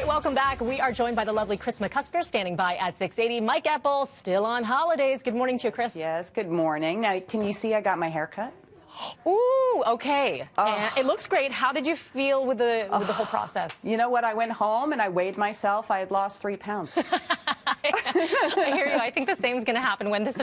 right, welcome back. We are joined by the lovely Kris McCusker, standing by at 680. Mike Apple, still on holidays. Good morning to you, Kris. Yes, good morning. Now, can you see I got my hair cut? Ooh, okay. And it looks great. How did you feel with the whole process? You know what? I went home and I weighed myself. I had lost 3 pounds. I hear you. I think the same is going to happen when this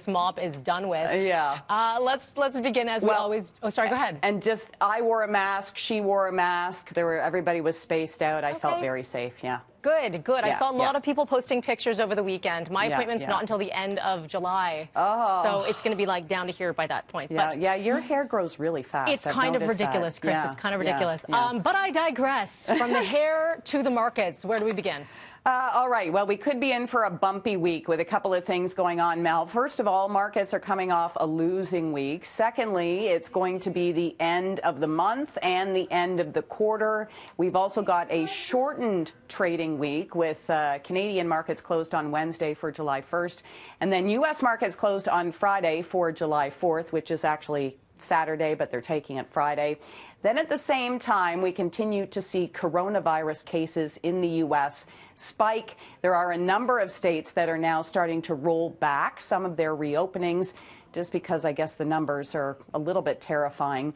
mop is done with. Yeah. Let's begin as we always. Oh, sorry. Go ahead. And just, I wore a mask. She wore a mask. Everybody was spaced out. I felt very safe. Yeah. Good, good. Yeah, I saw a lot of people posting pictures over the weekend. My appointment's not until the end of July. Oh. So it's going to be like down to here by that point. Yeah, but yeah, your hair grows really fast. It's kind of ridiculous, Kris. Yeah, it's kind of ridiculous. yeah. But I digress. From the hair to the markets, where do we begin? All right. Well, we could be in for a bumpy week with a couple of things going on, Mel. First of all, markets are coming off a losing week. Secondly, it's going to be the end of the month and the end of the quarter. We've also got a shortened trading week with Canadian markets closed on Wednesday for July 1st, and then U.S. markets closed on Friday for July 4th, which is actually Saturday, but they're taking it Friday. Then at the same time, we continue to see coronavirus cases in the U.S. spike. There are a number of states that are now starting to roll back some of their reopenings, just because I guess the numbers are a little bit terrifying.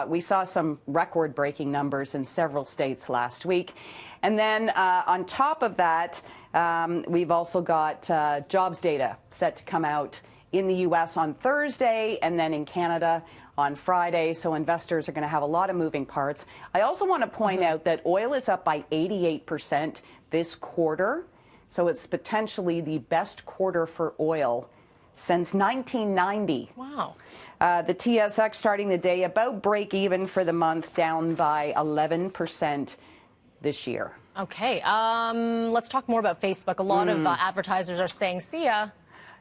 We saw some record-breaking numbers in several states last week. And then on top of that, we've also got jobs data set to come out in the U.S. on Thursday and then in Canada on Friday, so investors are going to have a lot of moving parts. I also want to point out that oil is up by 88% this quarter, so it's potentially the best quarter for oil since 1990. Wow. The TSX starting the day about break even for the month, down by 11% this year. Okay, let's talk more about Facebook. A lot of advertisers are saying, see ya.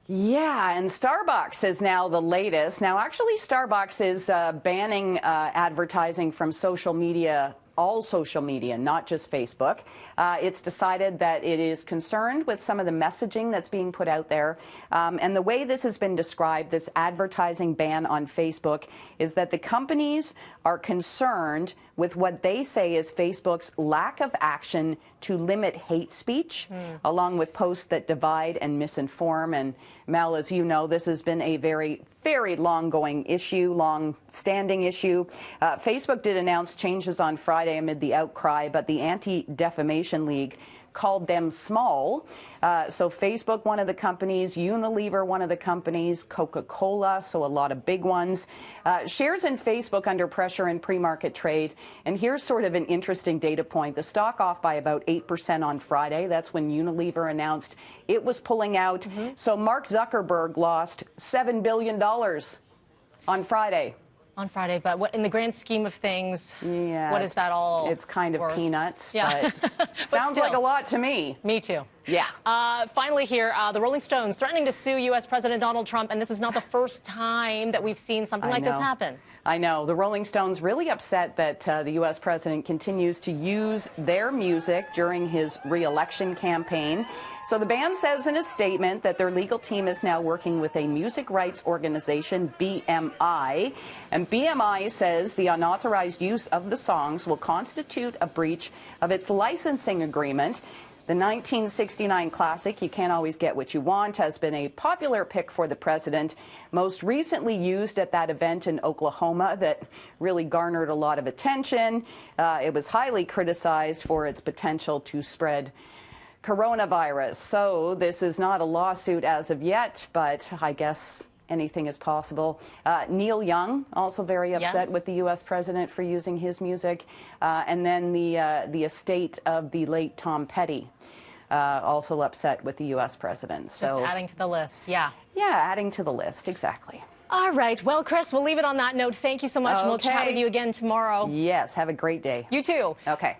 Yeah, and Starbucks is now the latest. Now, actually, Starbucks is banning advertising from social media, all social media, not just Facebook. It's decided that it is concerned with some of the messaging that's being put out there. And the way this has been described, this advertising ban on Facebook, is that the companies are concerned with what they say is Facebook's lack of action to limit hate speech, along with posts that divide and misinform. And Mel, as you know, this has been a very long-going issue, long-standing issue. Facebook did announce changes on Friday amid the outcry, but the Anti-Defamation League called them small. So Facebook, one of the companies, Unilever, one of the companies, Coca-Cola, so a lot of big ones. Shares in Facebook under pressure in pre-market trade. And here's sort of an interesting data point. The stock off by about 8% on Friday. That's when Unilever announced it was pulling out. So Mark Zuckerberg lost $7 billion on Friday. On Friday, but what in the grand scheme of things, what is that all? It's kind of peanuts, yeah. but sounds like a lot to me. Me too. Yeah. Finally here, the Rolling Stones threatening to sue U.S. President Donald Trump, and this is not the first time that we've seen something like this happen. I know. The Rolling Stones really upset that the U.S. president continues to use their music during his re-election campaign. So the band says in a statement that their legal team is now working with a music rights organization, BMI. And BMI says the unauthorized use of the songs will constitute a breach of its licensing agreement. The 1969 classic, You Can't Always Get What You Want, has been a popular pick for the president, most recently used at that event in Oklahoma that really garnered a lot of attention. It was highly criticized for its potential to spread coronavirus. So this is not a lawsuit as of yet, but I guess anything is possible. Neil Young, also very upset with the U.S. president for using his music. And then the estate of the late Tom Petty, also upset with the U.S. president. So, just adding to the list, yeah. Yeah, adding to the list, exactly. All right. Well, Kris, we'll leave it on that note. Thank you so much, and we'll chat with you again tomorrow. Yes, have a great day. You too. Okay.